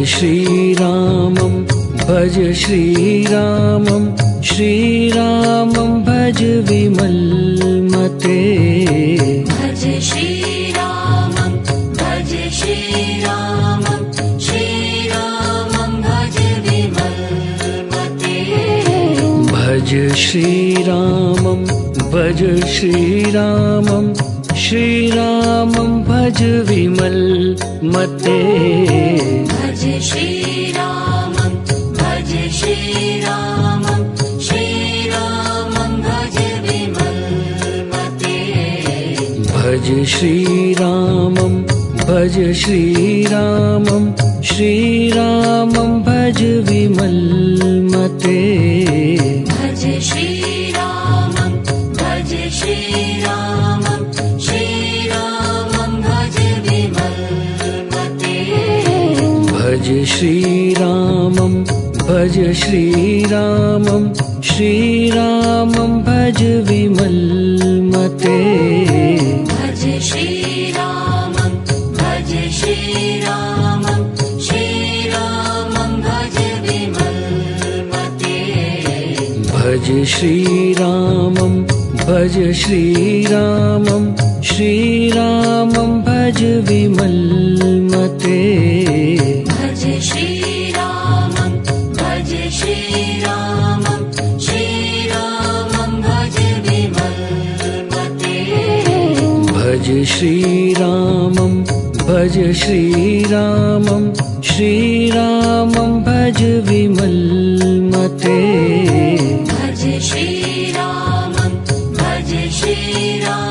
श्रीरामं भज श्रीरामं श्रीरामं भज विमलमते भज श्रीरामं भज श्रीरामं श्रीरामं भज विमलमते भज श्रीरामं भज श्रीरामं श्रीरामं भज विमलमते भज श्रीरामं भज श्रीरामं श्रीरामं भज विमलमते भज श्रीरामं भज श्रीरामं श्रीरामं भज विमलमते भज श्रीरामं भज श्रीरामं श्रीरामं भज विमलमते भज श्रीरामं भज श्रीरामं श्रीरामं भज विमलमते भज श्रीरामं भज श्रीरामं श्रीरामं भज विमलमते भज श्रीरामं भज श्रीरामं श्रीरामं भज विमलमते भज श्रीरामं भज श्रीरामं श्रीरामं भज विमलमते भज श्रीरामं भज श्रीरामं श्रीरामं भज विमलमते भज श्रीरामं भज श्रीरामं